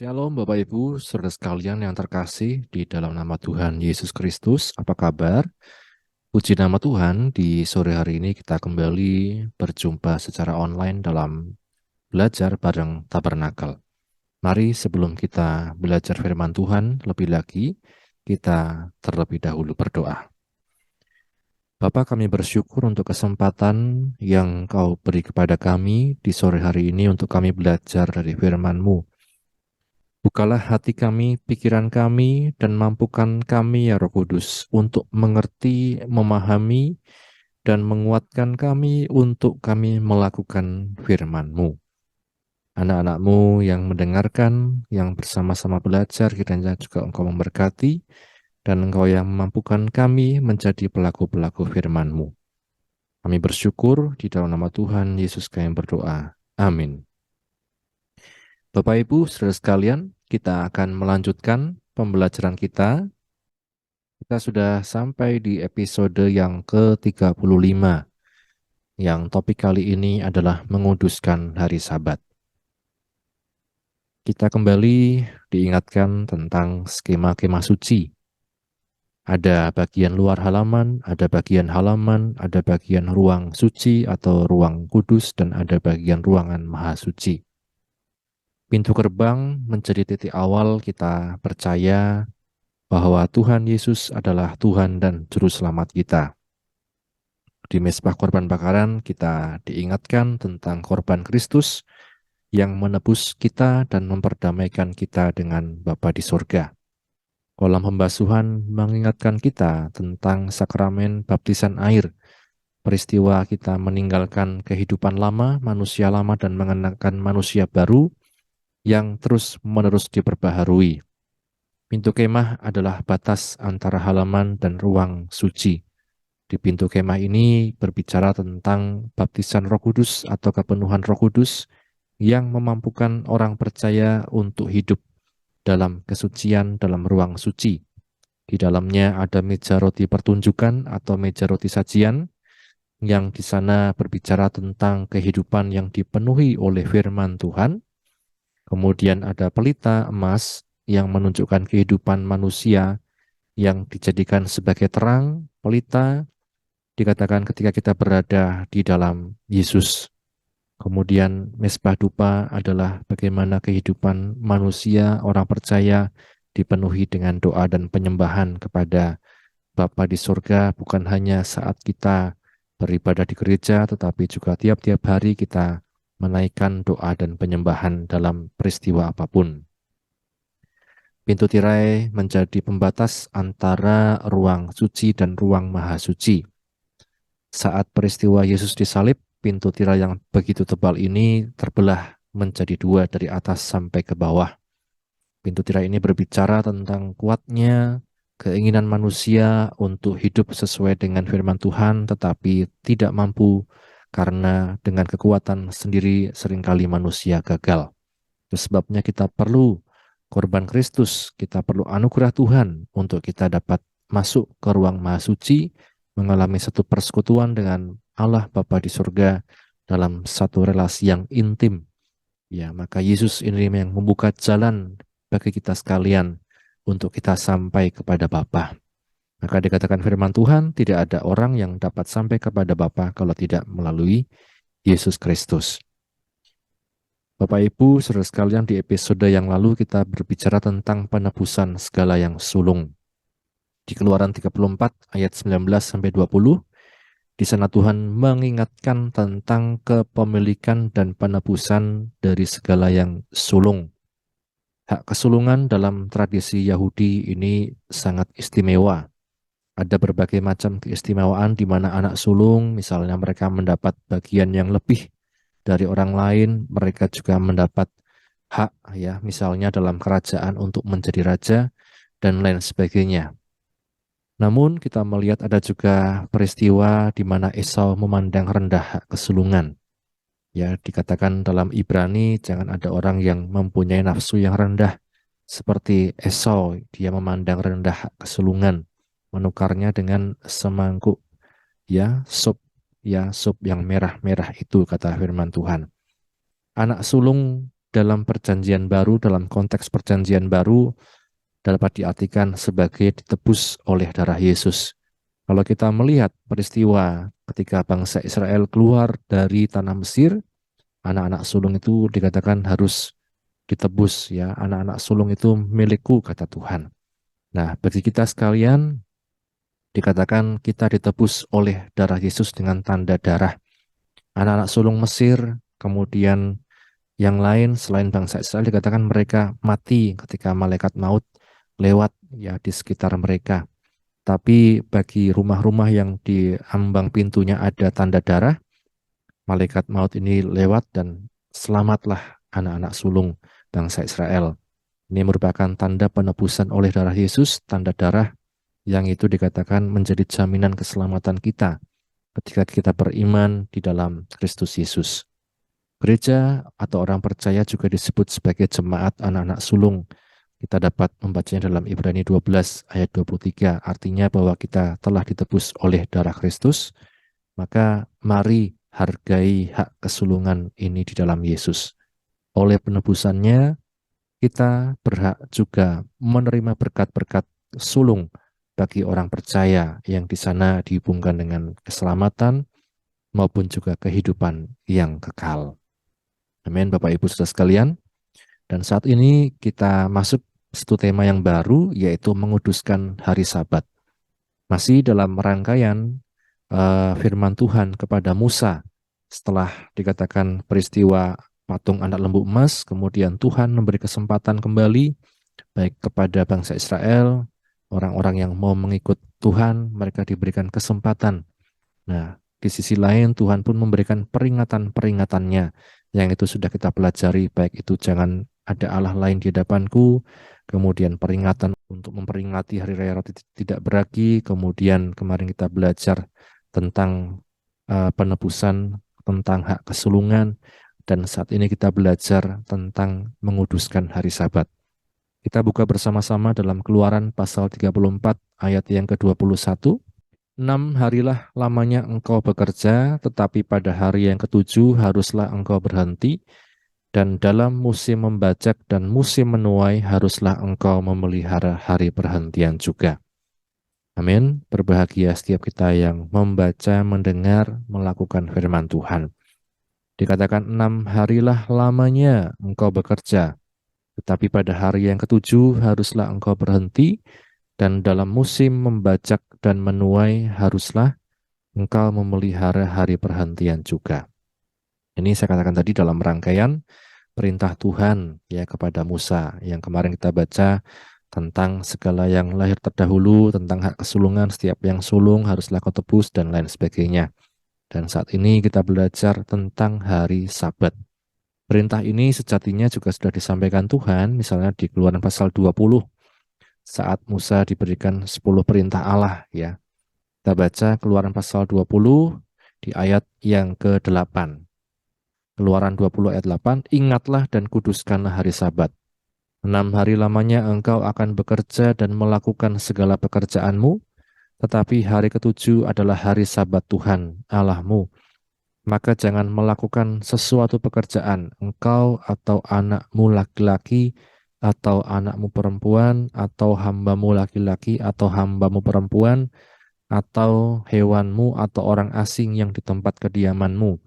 Shalom Bapak Ibu, saudara sekalian yang terkasih di dalam nama Tuhan Yesus Kristus. Apa kabar? Puji nama Tuhan, di sore hari ini kita kembali berjumpa secara online dalam belajar bareng Tabernakel. Mari sebelum kita belajar firman Tuhan lebih lagi, kita terlebih dahulu berdoa. Bapa, kami bersyukur untuk kesempatan yang Kau beri kepada kami di sore hari ini untuk kami belajar dari firman-Mu. Bukalah hati kami, pikiran kami, dan mampukan kami, ya Roh Kudus, untuk mengerti, memahami, dan menguatkan kami untuk kami melakukan firman-Mu. Anak-anak-Mu yang mendengarkan, yang bersama-sama belajar, kiranya juga Engkau memberkati, dan Engkau yang memampukan kami menjadi pelaku-pelaku firman-Mu. Kami bersyukur di dalam nama Tuhan Yesus kami berdoa. Amin. Bapak Ibu, saudara sekalian, kita akan melanjutkan pembelajaran kita. Kita sudah sampai di episode yang ke-35, yang topik kali ini adalah menguduskan hari Sabat. Kita kembali diingatkan tentang skema kemah suci. Ada bagian luar halaman, ada bagian halaman, ada bagian ruang suci atau ruang kudus, dan ada bagian ruangan maha suci. Pintu gerbang menjadi titik awal kita percaya bahwa Tuhan Yesus adalah Tuhan dan Juru Selamat kita. Di mezbah korban bakaran kita diingatkan tentang korban Kristus yang menebus kita dan memperdamaikan kita dengan Bapa di surga. Kolam pembasuhan mengingatkan kita tentang sakramen baptisan air, peristiwa kita meninggalkan kehidupan lama, manusia lama, dan mengenakan manusia baru yang terus-menerus diperbaharui. Pintu kemah adalah batas antara halaman dan ruang suci. Di pintu kemah ini berbicara tentang baptisan Roh Kudus atau kepenuhan Roh Kudus yang memampukan orang percaya untuk hidup dalam kesucian dalam ruang suci. Di dalamnya ada meja roti pertunjukan atau meja roti sajian yang di sana berbicara tentang kehidupan yang dipenuhi oleh firman Tuhan. Kemudian ada pelita emas yang menunjukkan kehidupan manusia yang dijadikan sebagai terang. Pelita dikatakan ketika kita berada di dalam Yesus. Kemudian mezbah dupa adalah bagaimana kehidupan manusia, orang percaya dipenuhi dengan doa dan penyembahan kepada Bapa di surga, bukan hanya saat kita beribadah di gereja, tetapi juga tiap-tiap hari kita menaikkan doa dan penyembahan dalam peristiwa apapun. Pintu tirai menjadi pembatas antara ruang suci dan ruang maha suci. Saat peristiwa Yesus disalib, pintu tirai yang begitu tebal ini terbelah menjadi dua dari atas sampai ke bawah. Pintu tirai ini berbicara tentang kuatnya keinginan manusia untuk hidup sesuai dengan firman Tuhan, tetapi tidak mampu karena dengan kekuatan sendiri seringkali manusia gagal. Itu sebabnya kita perlu korban Kristus, kita perlu anugerah Tuhan untuk kita dapat masuk ke ruang maha suci, mengalami satu persekutuan dengan Allah Bapa di surga dalam satu relasi yang intim. Ya, maka Yesus ini yang membuka jalan bagi kita sekalian untuk kita sampai kepada Bapa. Maka dikatakan firman Tuhan, tidak ada orang yang dapat sampai kepada Bapa kalau tidak melalui Yesus Kristus. Bapak Ibu, saudara sekalian, di episode yang lalu kita berbicara tentang penebusan segala yang sulung. Di Keluaran 34 ayat 19-20, di sana Tuhan mengingatkan tentang kepemilikan dan penebusan dari segala yang sulung. Hak kesulungan dalam tradisi Yahudi ini sangat istimewa. Ada berbagai macam keistimewaan di mana anak sulung, misalnya mereka mendapat bagian yang lebih dari orang lain, mereka juga mendapat hak, ya, misalnya dalam kerajaan untuk menjadi raja dan lain sebagainya. Namun kita melihat ada juga peristiwa di mana Esau memandang rendah hak kesulungan. Ya, dikatakan dalam Ibrani, jangan ada orang yang mempunyai nafsu yang rendah seperti Esau, dia memandang rendah hak kesulungan, menukarnya dengan semangkuk sup yang merah-merah itu, kata firman Tuhan. Anak sulung dalam perjanjian baru, dalam konteks perjanjian baru, dapat diartikan sebagai ditebus oleh darah Yesus. Kalau kita melihat peristiwa ketika bangsa Israel keluar dari tanah Mesir, anak-anak sulung itu dikatakan harus ditebus, ya. Anak-anak sulung itu milikku, kata Tuhan. Nah, bagi kita sekalian, dikatakan kita ditebus oleh darah Yesus dengan tanda darah. Anak-anak sulung Mesir, kemudian yang lain selain bangsa Israel, dikatakan mereka mati ketika malaikat maut lewat, ya, di sekitar mereka. Tapi bagi rumah-rumah yang di ambang pintunya ada tanda darah, malaikat maut ini lewat dan selamatlah anak-anak sulung bangsa Israel. Ini merupakan tanda penebusan oleh darah Yesus, tanda darah yang itu dikatakan menjadi jaminan keselamatan kita ketika kita beriman di dalam Kristus Yesus. Gereja atau orang percaya juga disebut sebagai jemaat anak-anak sulung. Kita dapat membacanya dalam Ibrani 12 ayat 23, artinya bahwa kita telah ditebus oleh darah Kristus, maka mari hargai hak kesulungan ini di dalam Yesus. Oleh penebusannya, kita berhak juga menerima berkat-berkat sulung bagi orang percaya yang di sana dihubungkan dengan keselamatan maupun juga kehidupan yang kekal. Amin, Bapak Ibu Saudara sekalian. Dan saat ini kita masuk satu tema yang baru, yaitu menguduskan hari Sabat. Masih dalam rangkaian firman Tuhan kepada Musa setelah dikatakan peristiwa patung anak lembu emas, kemudian Tuhan memberi kesempatan kembali baik kepada bangsa Israel, orang-orang yang mau mengikut Tuhan, mereka diberikan kesempatan. Nah, di sisi lain Tuhan pun memberikan peringatan-peringatannya yang itu sudah kita pelajari, baik itu jangan ada Allah lain di hadapanku, kemudian peringatan untuk memperingati hari raya roti tidak beragi, kemudian kemarin kita belajar tentang penebusan, tentang hak kesulungan, dan saat ini kita belajar tentang menguduskan hari Sabat. Kita buka bersama-sama dalam Keluaran pasal 34 ayat yang ke-21. 6 harilah lamanya engkau bekerja, tetapi pada hari yang ketujuh haruslah engkau berhenti, dan dalam musim membajak dan musim menuai haruslah engkau memelihara hari perhentian juga. Amin. Berbahagia setiap kita yang membaca, mendengar, melakukan firman Tuhan. Dikatakan 6 harilah lamanya engkau bekerja, tetapi pada hari yang ketujuh haruslah engkau berhenti, dan dalam musim membajak dan menuai haruslah engkau memelihara hari perhentian juga. Ini saya katakan tadi dalam rangkaian perintah Tuhan, ya, kepada Musa yang kemarin kita baca tentang segala yang lahir terdahulu, tentang hak kesulungan, setiap yang sulung haruslah kau tebus dan lain sebagainya. Dan saat ini kita belajar tentang hari Sabat. Perintah ini sejatinya juga sudah disampaikan Tuhan, misalnya di Keluaran pasal 20, saat Musa diberikan 10 perintah Allah, ya. Kita baca Keluaran pasal 20 di ayat yang ke-8. Keluaran 20 ayat 8, ingatlah dan kuduskanlah hari Sabat. 6 hari lamanya engkau akan bekerja dan melakukan segala pekerjaanmu, tetapi hari ketujuh adalah hari Sabat Tuhan Allahmu. Maka jangan melakukan sesuatu pekerjaan, engkau atau anakmu laki-laki, atau anakmu perempuan, atau hambamu laki-laki, atau hambamu perempuan, atau hewanmu, atau orang asing yang di tempat kediamanmu.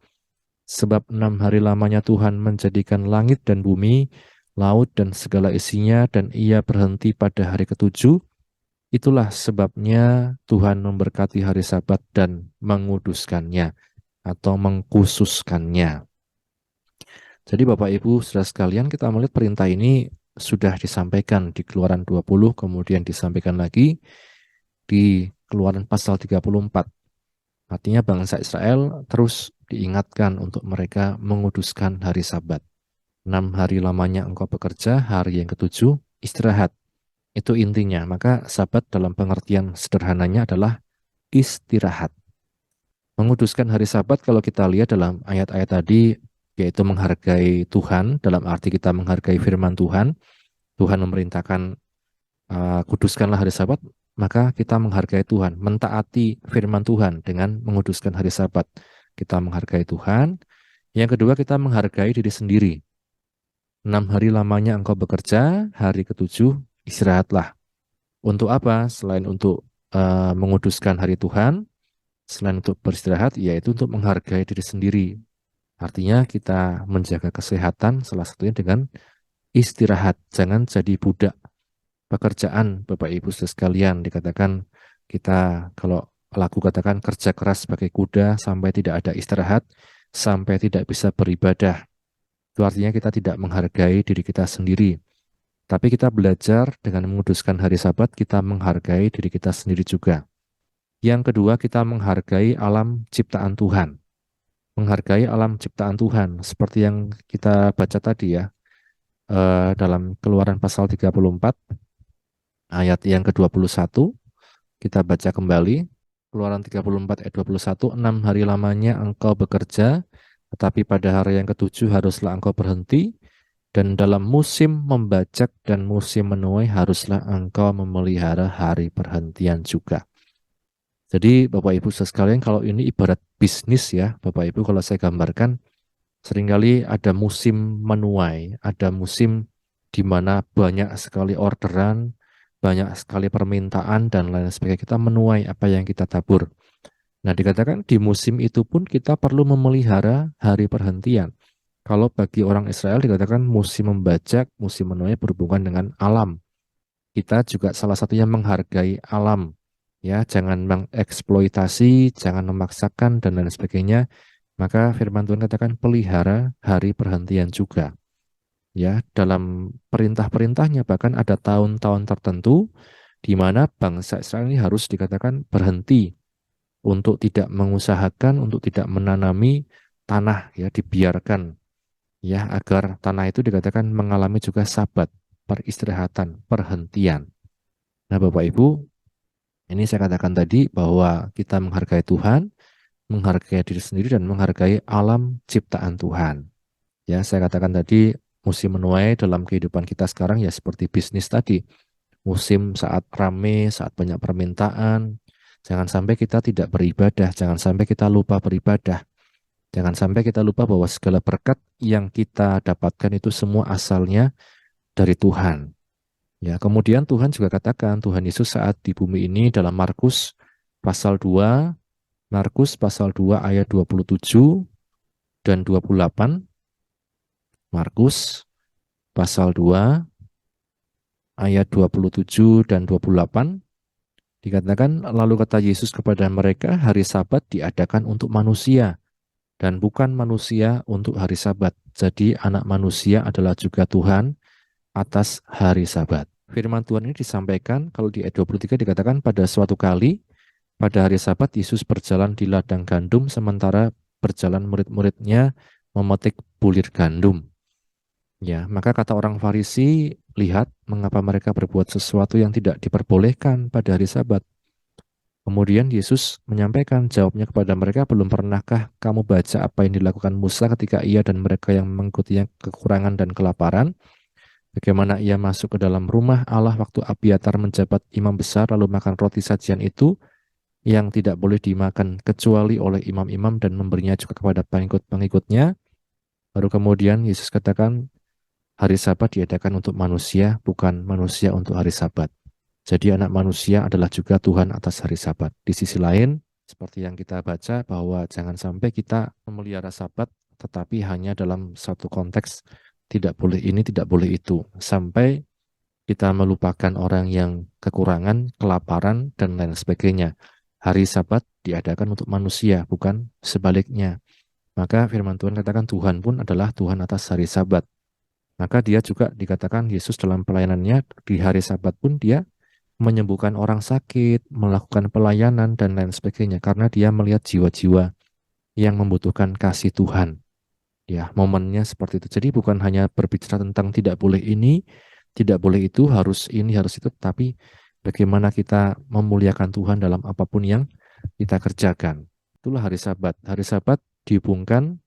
Sebab 6 hari lamanya Tuhan menjadikan langit dan bumi, laut dan segala isinya, dan ia berhenti pada hari ketujuh. Itulah sebabnya Tuhan memberkati hari Sabat dan menguduskannya atau mengkhususkannya. Jadi Bapak Ibu Saudara sekalian, kita melihat perintah ini sudah disampaikan di Keluaran 20, kemudian disampaikan lagi di Keluaran pasal 34. Artinya bangsa Israel terus diingatkan untuk mereka menguduskan hari Sabat. 6 hari lamanya engkau bekerja, hari yang ketujuh istirahat. Itu intinya. Maka Sabat dalam pengertian sederhananya adalah istirahat. Menguduskan hari Sabat kalau kita lihat dalam ayat-ayat tadi, yaitu menghargai Tuhan, dalam arti kita menghargai firman Tuhan. Tuhan memerintahkan kuduskanlah hari Sabat, maka kita menghargai Tuhan, mentaati firman Tuhan dengan menguduskan hari Sabat. Kita menghargai Tuhan. Yang kedua, kita menghargai diri sendiri. 6 hari lamanya engkau bekerja, hari ketujuh istirahatlah. Untuk apa? Selain untuk menguduskan hari Tuhan, selain untuk beristirahat, yaitu untuk menghargai diri sendiri. Artinya kita menjaga kesehatan salah satunya dengan istirahat. Jangan jadi budak pekerjaan, Bapak Ibu sekalian. Dikatakan kita kalau lagu katakan kerja keras sebagai kuda sampai tidak ada istirahat, sampai tidak bisa beribadah. Itu artinya kita tidak menghargai diri kita sendiri. Tapi kita belajar dengan menguduskan hari Sabat, kita menghargai diri kita sendiri juga. Yang kedua, kita menghargai alam ciptaan Tuhan. Menghargai alam ciptaan Tuhan, seperti yang kita baca tadi ya, dalam Keluaran pasal 34, ayat yang ke-21, kita baca kembali. Keluaran 34 ayat 21, 6 hari lamanya engkau bekerja, tetapi pada hari yang ketujuh haruslah engkau berhenti, dan dalam musim membajak dan musim menuai haruslah engkau memelihara hari perhentian juga. Jadi Bapak Ibu sekalian, kalau ini ibarat bisnis ya, Bapak Ibu, kalau saya gambarkan, seringkali ada musim menuai, ada musim di mana banyak sekali orderan, banyak sekali permintaan, dan lain sebagainya. Kita menuai apa yang kita tabur. Nah, dikatakan di musim itu pun kita perlu memelihara hari perhentian. Kalau bagi orang Israel dikatakan musim membajak, musim menuai berhubungan dengan alam. Kita juga salah satunya menghargai alam. Ya, jangan mengeksploitasi, jangan memaksakan, dan lain sebagainya. Maka firman Tuhan katakan pelihara hari perhentian juga. Ya, dalam perintah-perintahnya bahkan ada tahun-tahun tertentu di mana bangsa Israel ini harus dikatakan berhenti untuk tidak mengusahakan, untuk tidak menanami tanah, ya, dibiarkan, ya, agar tanah itu dikatakan mengalami juga sabat, peristirahatan, perhentian. Nah, Bapak Ibu, ini saya katakan tadi bahwa kita menghargai Tuhan, menghargai diri sendiri, dan menghargai alam ciptaan Tuhan. Ya, saya katakan tadi musim menuai dalam kehidupan kita sekarang ya seperti bisnis tadi. Musim saat rame, saat banyak permintaan. Jangan sampai kita tidak beribadah, jangan sampai kita lupa beribadah. Jangan sampai kita lupa bahwa segala berkat yang kita dapatkan itu semua asalnya dari Tuhan. Ya, kemudian Tuhan juga katakan, Tuhan Yesus saat di bumi ini dalam pasal 2, Markus pasal 2 ayat 27 dan 28, Markus pasal 2 ayat 27 dan 28, dikatakan, lalu kata Yesus kepada mereka, hari Sabat diadakan untuk manusia, dan bukan manusia untuk hari Sabat. Jadi anak manusia adalah juga Tuhan atas hari Sabat. Firman Tuhan ini disampaikan, kalau di ayat 23 dikatakan, pada suatu kali, pada hari Sabat, Yesus berjalan di ladang gandum, sementara berjalan murid-muridnya memetik bulir gandum. Ya, maka kata orang Farisi, lihat mengapa mereka berbuat sesuatu yang tidak diperbolehkan pada hari Sabat. Kemudian Yesus menyampaikan jawabnya kepada mereka, belum pernahkah kamu baca apa yang dilakukan Musa ketika ia dan mereka yang mengikutinya kekurangan dan kelaparan? Bagaimana ia masuk ke dalam rumah Allah waktu Abiatar menjabat imam besar lalu makan roti sajian itu yang tidak boleh dimakan kecuali oleh imam-imam dan memberinya juga kepada pengikut-pengikutnya. Baru kemudian Yesus katakan, hari Sabat diadakan untuk manusia, bukan manusia untuk hari Sabat. Jadi anak manusia adalah juga Tuhan atas hari Sabat. Di sisi lain, seperti yang kita baca bahwa jangan sampai kita memelihara Sabat, tetapi hanya dalam satu konteks, tidak boleh ini, tidak boleh itu. Sampai kita melupakan orang yang kekurangan, kelaparan, dan lain sebagainya. Hari Sabat diadakan untuk manusia, bukan sebaliknya. Maka firman Tuhan katakan Tuhan pun adalah Tuhan atas hari Sabat. Maka dia juga dikatakan Yesus dalam pelayanannya di hari Sabat pun dia menyembuhkan orang sakit, melakukan pelayanan, dan lain sebagainya. Karena dia melihat jiwa-jiwa yang membutuhkan kasih Tuhan. Ya, momennya seperti itu. Jadi bukan hanya berbicara tentang tidak boleh ini, tidak boleh itu, harus ini, harus itu. Tapi bagaimana kita memuliakan Tuhan dalam apapun yang kita kerjakan. Itulah hari Sabat. Hari Sabat dihubungkan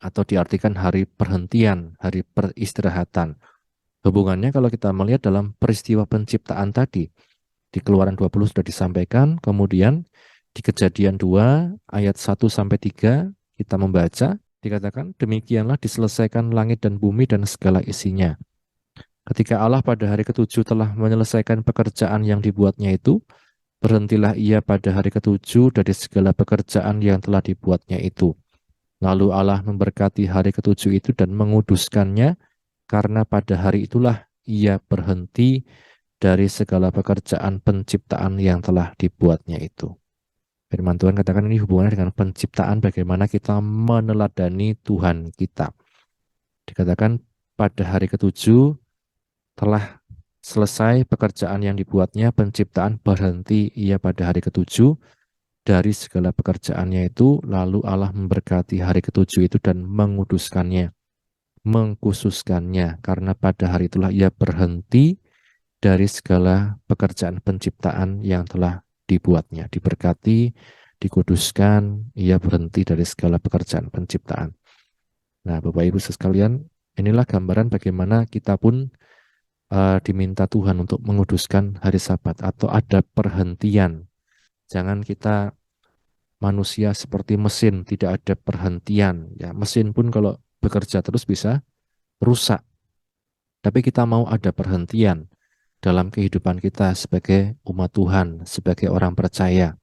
atau diartikan hari perhentian, hari peristirahatan. Hubungannya kalau kita melihat dalam peristiwa penciptaan tadi, di Keluaran 20 sudah disampaikan, kemudian di Kejadian 2 ayat 1-3 kita membaca, Dikatakan, demikianlah diselesaikan langit dan bumi dan segala isinya. Ketika Allah pada hari ketujuh telah menyelesaikan pekerjaan yang dibuatnya itu, berhentilah ia pada hari ketujuh dari segala pekerjaan yang telah dibuatnya itu. Lalu Allah memberkati hari ketujuh itu dan menguduskannya, karena pada hari itulah ia berhenti dari segala pekerjaan penciptaan yang telah dibuatnya itu. Firman Tuhan katakan ini hubungannya dengan penciptaan, bagaimana kita meneladani Tuhan kita. Dikatakan pada hari ketujuh telah selesai pekerjaan yang dibuatnya, penciptaan berhenti ia pada hari ketujuh dari segala pekerjaannya itu, lalu Allah memberkati hari ketujuh itu dan menguduskannya, mengkhususkannya, karena pada hari itulah ia berhenti dari segala pekerjaan penciptaan yang telah dibuatnya. Diberkati, dikuduskan, ia berhenti dari segala pekerjaan penciptaan. Nah, Bapak Ibu sekalian, inilah gambaran bagaimana kita pun diminta Tuhan untuk menguduskan hari Sabat atau ada perhentian. Jangan kita manusia seperti mesin, tidak ada perhentian. Ya, mesin pun kalau bekerja terus bisa rusak. Tapi kita mau ada perhentian dalam kehidupan kita sebagai umat Tuhan, sebagai orang percaya.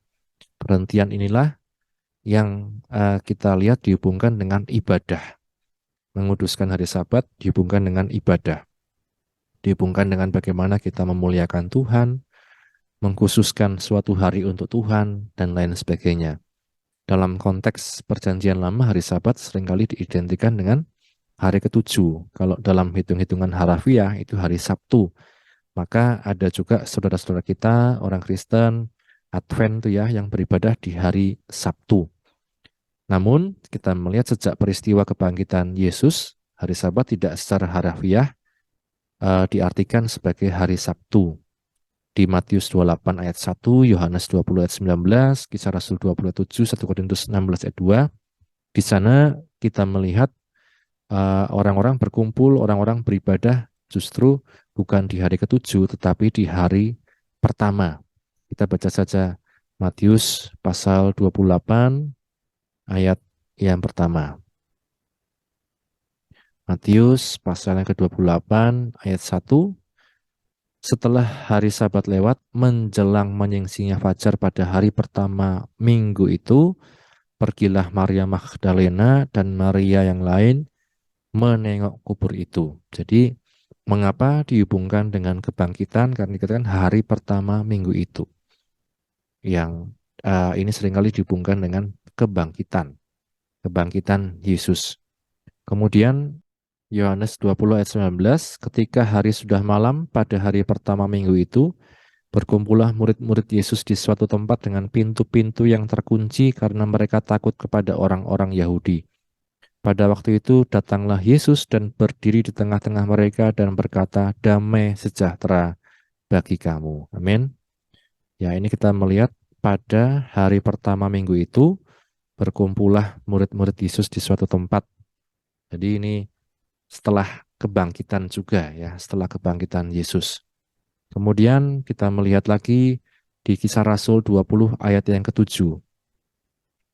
Perhentian inilah yang kita lihat dihubungkan dengan ibadah. Menguduskan hari Sabat dihubungkan dengan ibadah. Dihubungkan dengan bagaimana kita memuliakan Tuhan, mengkhususkan suatu hari untuk Tuhan, dan lain sebagainya. Dalam konteks perjanjian lama, hari Sabat seringkali diidentikan dengan hari ketujuh. Kalau dalam hitung-hitungan harafiah, itu hari Sabtu. Maka ada juga saudara-saudara kita, orang Kristen, Advent tuh ya, yang beribadah di hari Sabtu. Namun, kita melihat sejak peristiwa kebangkitan Yesus, hari Sabat tidak secara harafiah diartikan sebagai hari Sabtu. Di Matius 28 ayat 1, Yohanes 20 ayat 19, Kisah Rasul 27, 1 Korintus 16 ayat 2. Di sana kita melihat orang-orang berkumpul, orang-orang beribadah justru bukan di hari ketujuh, tetapi di hari pertama. Kita baca saja Matius pasal 28 ayat yang pertama. Matius pasal yang ke-28 ayat 1. Setelah hari Sabat lewat, menjelang menyingsingnya fajar pada hari pertama minggu itu, pergilah Maria Magdalena dan Maria yang lain menengok kubur itu. Jadi, mengapa dihubungkan dengan kebangkitan? Karena dikatakan hari pertama minggu itu. Yang ini seringkali dihubungkan dengan kebangkitan. Kebangkitan Yesus. Kemudian Yohanes 20 ayat 19, ketika hari sudah malam pada hari pertama minggu itu, berkumpullah murid-murid Yesus di suatu tempat dengan pintu-pintu yang terkunci karena mereka takut kepada orang-orang Yahudi. Pada waktu itu datanglah Yesus dan berdiri di tengah-tengah mereka dan berkata, damai sejahtera bagi kamu. Amin. Ya, ini kita melihat pada hari pertama minggu itu, berkumpullah murid-murid Yesus di suatu tempat. Jadi ini setelah kebangkitan juga ya, setelah kebangkitan Yesus. Kemudian kita melihat lagi di Kisah Rasul 20 ayat yang ke-7.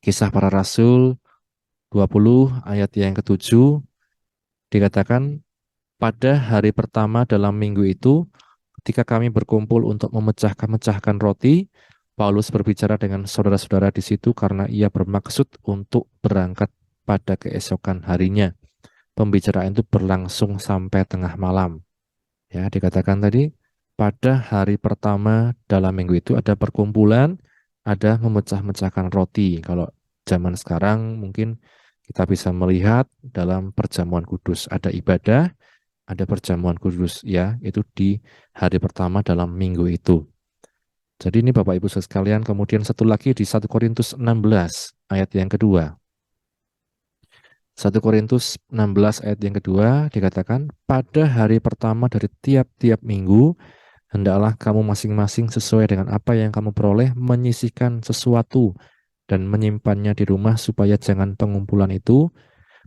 Kisah para Rasul 20 ayat yang ke-7 dikatakan, pada hari pertama dalam minggu itu, ketika kami berkumpul untuk memecahkan roti, Paulus berbicara dengan saudara-saudara di situ karena ia bermaksud untuk berangkat pada keesokan harinya. Pembicaraan itu berlangsung sampai tengah malam. Ya, dikatakan tadi pada hari pertama dalam minggu itu ada perkumpulan, ada memecah-mecahkan roti. Kalau zaman sekarang mungkin kita bisa melihat dalam perjamuan kudus ada ibadah, ada perjamuan kudus ya, itu di hari pertama dalam minggu itu. Jadi ini Bapak Ibu sekalian, kemudian satu lagi di 1 Korintus 16 ayat yang kedua. 1 Korintus 16 ayat yang kedua dikatakan, pada hari pertama dari tiap-tiap minggu, hendaklah kamu masing-masing sesuai dengan apa yang kamu peroleh menyisihkan sesuatu dan menyimpannya di rumah supaya jangan pengumpulan itu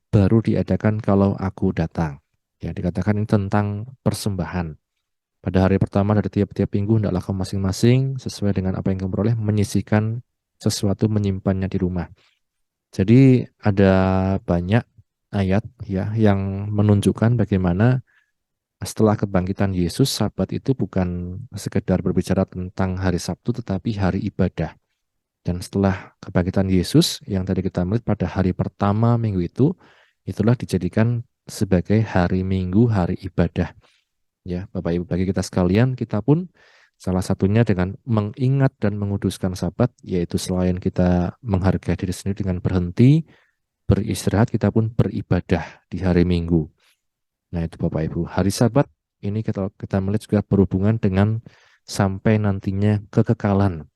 baru diadakan kalau aku datang. Ya, dikatakan ini tentang persembahan. Pada hari pertama dari tiap-tiap minggu, hendaklah kamu masing-masing sesuai dengan apa yang kamu peroleh menyisihkan sesuatu, menyimpannya di rumah. Jadi ada banyak ayat ya yang menunjukkan bagaimana setelah kebangkitan Yesus, Sabat itu bukan sekedar berbicara tentang hari Sabtu, tetapi hari ibadah. Dan setelah kebangkitan Yesus, yang tadi kita melihat pada hari pertama minggu itu, itulah dijadikan sebagai hari Minggu, hari ibadah. Ya, Bapak Ibu, bagi kita sekalian, kita pun salah satunya dengan mengingat dan menguduskan Sabat, yaitu selain kita menghargai diri sendiri dengan berhenti, beristirahat, kita pun beribadah di hari Minggu. Nah, itu Bapak Ibu. Hari Sabat ini kita melihat juga berhubungan dengan sampai nantinya kekekalan.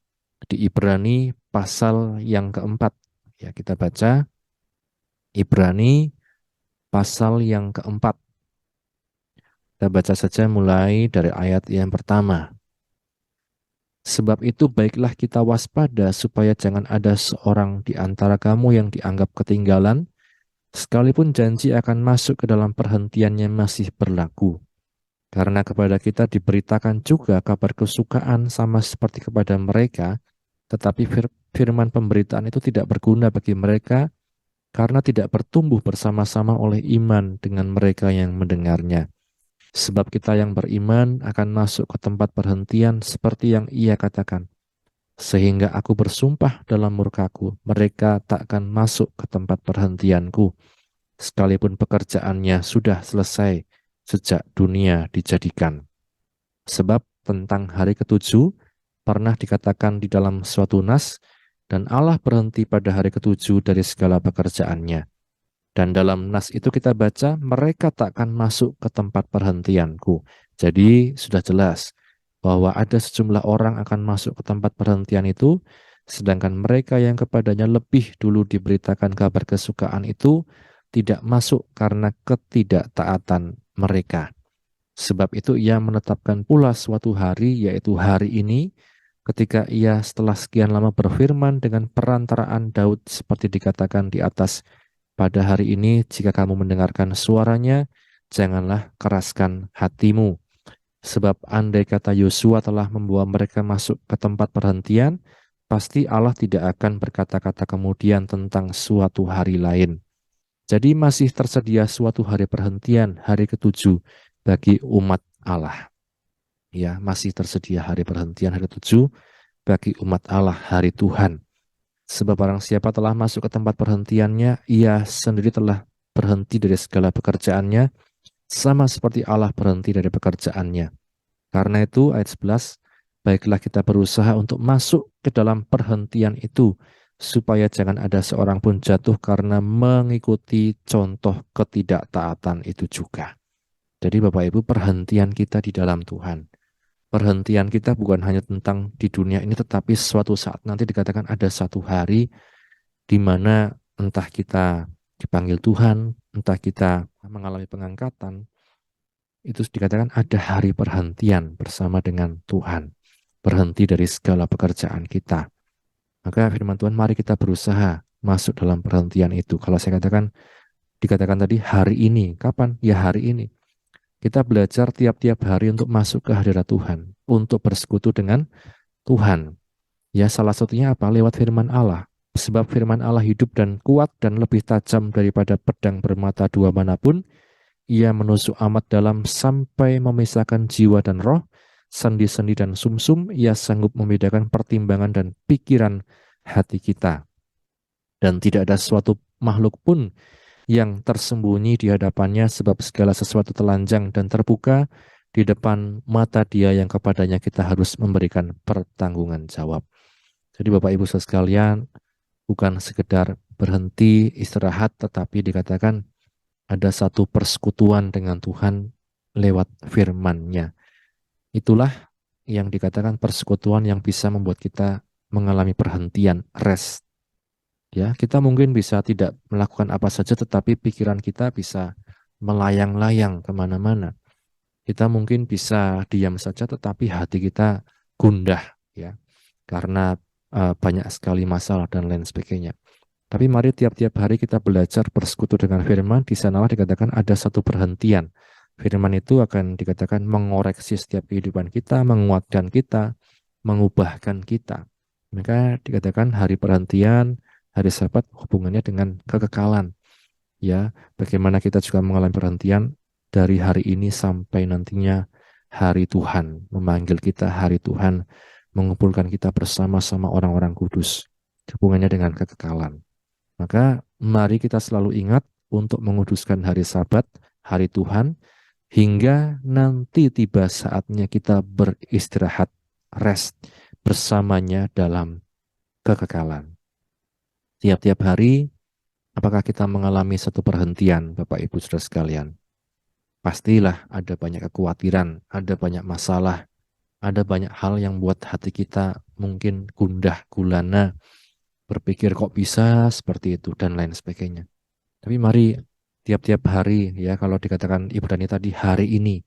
Di Ibrani pasal yang keempat. Ya, kita baca Ibrani pasal yang keempat. Kita baca saja mulai dari ayat yang pertama. Sebab itu baiklah kita waspada supaya jangan ada seorang di antara kamu yang dianggap ketinggalan, sekalipun janji akan masuk ke dalam perhentiannya masih berlaku. Karena kepada kita diberitakan juga kabar kesukaan sama seperti kepada mereka, tetapi firman pemberitaan itu tidak berguna bagi mereka karena tidak bertumbuh bersama-sama oleh iman dengan mereka yang mendengarnya. Sebab kita yang beriman akan masuk ke tempat perhentian seperti yang ia katakan. Sehingga aku bersumpah dalam murkaku, mereka takkan masuk ke tempat perhentianku, sekalipun pekerjaannya sudah selesai sejak dunia dijadikan. Sebab tentang hari ketujuh pernah dikatakan di dalam suatu nas, dan Allah berhenti pada hari ketujuh dari segala pekerjaannya. Dan dalam nas itu kita baca, mereka takkan masuk ke tempat perhentianku. Jadi sudah jelas bahwa ada sejumlah orang akan masuk ke tempat perhentian itu, sedangkan mereka yang kepadanya lebih dulu diberitakan kabar kesukaan itu tidak masuk karena ketidaktaatan mereka. Sebab itu ia menetapkan pula suatu hari, yaitu hari ini, ketika ia setelah sekian lama berfirman dengan perantaraan Daud seperti dikatakan di atas, pada hari ini jika kamu mendengarkan suaranya, janganlah keraskan hatimu. Sebab andai kata Yosua telah membawa mereka masuk ke tempat perhentian, pasti Allah tidak akan berkata-kata kemudian tentang suatu hari lain. Jadi masih tersedia suatu hari perhentian, hari ketujuh bagi umat Allah. Ya, masih tersedia hari perhentian, hari ketujuh bagi umat Allah, hari Tuhan. Sebab barang siapa telah masuk ke tempat perhentiannya, ia sendiri telah berhenti dari segala pekerjaannya, sama seperti Allah berhenti dari pekerjaannya. Karena itu, ayat 11, baiklah kita berusaha untuk masuk ke dalam perhentian itu, supaya jangan ada seorang pun jatuh karena mengikuti contoh ketidaktaatan itu juga. Jadi Bapak Ibu, perhentian kita di dalam Tuhan. Perhentian kita bukan hanya tentang di dunia ini, tetapi suatu saat nanti dikatakan ada satu hari di mana entah kita dipanggil Tuhan, entah kita mengalami pengangkatan, itu dikatakan ada hari perhentian bersama dengan Tuhan. Berhenti dari segala pekerjaan kita. Maka firman Tuhan, mari kita berusaha masuk dalam perhentian itu. Kalau saya katakan, dikatakan tadi hari ini. Kapan? Ya hari ini. Kita belajar tiap-tiap hari untuk masuk ke hadirat Tuhan. Untuk bersekutu dengan Tuhan. Ya salah satunya apa? Lewat firman Allah. Sebab firman Allah hidup dan kuat dan lebih tajam daripada pedang bermata dua manapun. Ia menusuk amat dalam sampai memisahkan jiwa dan roh, sendi-sendi dan sumsum. Ia sanggup membedakan pertimbangan dan pikiran hati kita. Dan tidak ada suatu makhluk pun yang tersembunyi di hadapannya, sebab segala sesuatu telanjang dan terbuka di depan mata Dia yang kepadanya kita harus memberikan pertanggungan jawab. Jadi Bapak Ibu saudara sekalian, bukan sekedar berhenti istirahat, tetapi dikatakan ada satu persekutuan dengan Tuhan lewat firman-Nya. Itulah yang dikatakan persekutuan yang bisa membuat kita mengalami perhentian, rest. Ya, kita mungkin bisa tidak melakukan apa saja, tetapi pikiran kita bisa melayang-layang kemana-mana. Kita mungkin bisa diam saja, tetapi hati kita gundah, ya, karena banyak sekali masalah dan lain sebagainya. Tapi mari tiap-tiap hari kita belajar bersekutu dengan firman, di sanalah dikatakan ada satu perhentian. Firman itu akan dikatakan mengoreksi setiap kehidupan kita, menguatkan kita, mengubahkan kita. Maka dikatakan hari perhentian, Hari Sabat hubungannya dengan kekekalan. Ya, bagaimana kita juga mengalami perhentian dari hari ini sampai nantinya hari Tuhan, memanggil kita hari Tuhan, mengumpulkan kita bersama-sama orang-orang kudus. Hubungannya dengan kekekalan. Maka mari kita selalu ingat untuk menguduskan hari Sabat, hari Tuhan, hingga nanti tiba saatnya kita beristirahat, rest bersamanya dalam kekekalan. Tiap-tiap hari, apakah kita mengalami satu perhentian, Bapak Ibu Saudara sekalian? Pastilah ada banyak kekhawatiran, ada banyak masalah, ada banyak hal yang buat hati kita mungkin gundah gulana, berpikir kok bisa seperti itu, dan lain sebagainya. Tapi mari tiap-tiap hari, ya kalau dikatakan Ibu Dani tadi, hari ini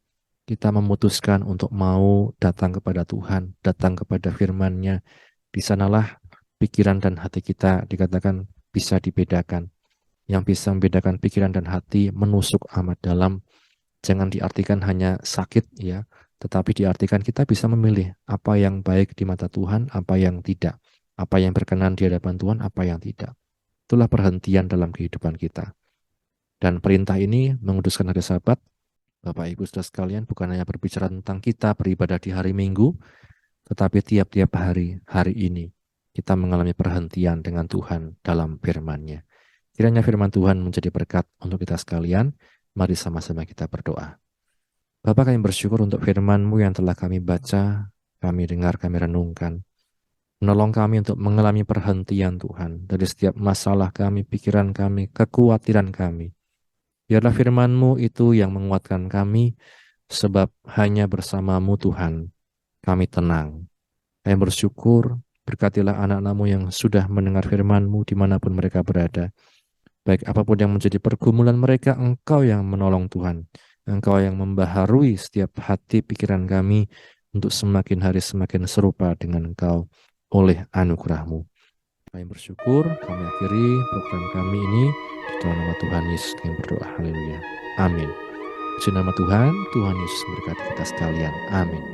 kita memutuskan untuk mau datang kepada Tuhan, datang kepada firman-Nya. Di sanalah pikiran dan hati kita dikatakan bisa dibedakan. Yang bisa membedakan pikiran dan hati menusuk amat dalam. Jangan diartikan hanya sakit ya, tetapi diartikan kita bisa memilih apa yang baik di mata Tuhan, apa yang tidak. Apa yang berkenan di hadapan Tuhan, apa yang tidak. Itulah perhentian dalam kehidupan kita. Dan perintah ini menguduskan hari Sabat, Bapak Ibu Saudara sekalian, bukan hanya berbicara tentang kita beribadah di hari Minggu, tetapi tiap-tiap hari, hari ini, kita mengalami perhentian dengan Tuhan dalam firman-Nya. Kiranya firman Tuhan menjadi berkat untuk kita sekalian. Mari sama-sama kita berdoa. Bapa, kami bersyukur untuk firman-Mu yang telah kami baca, kami dengar, kami renungkan. Menolong kami untuk mengalami perhentian Tuhan dari setiap masalah kami, pikiran kami, kekhawatiran kami. Biarlah firman-Mu itu yang menguatkan kami, sebab hanya bersama-Mu Tuhan, kami tenang. Kami bersyukur, berkatilah anak-anak-Mu yang sudah mendengar firman-Mu dimanapun mereka berada. Baik apapun yang menjadi pergumulan mereka, Engkau yang menolong Tuhan. Engkau yang membaharui setiap hati pikiran kami untuk semakin hari semakin serupa dengan Engkau oleh anugerah-Mu. Kami bersyukur, kami akhiri program kami ini di dalam nama Tuhan Yesus kami berdoa. Haleluya. Amin. Puji nama Tuhan, Tuhan Yesus memberkati kita sekalian. Amin.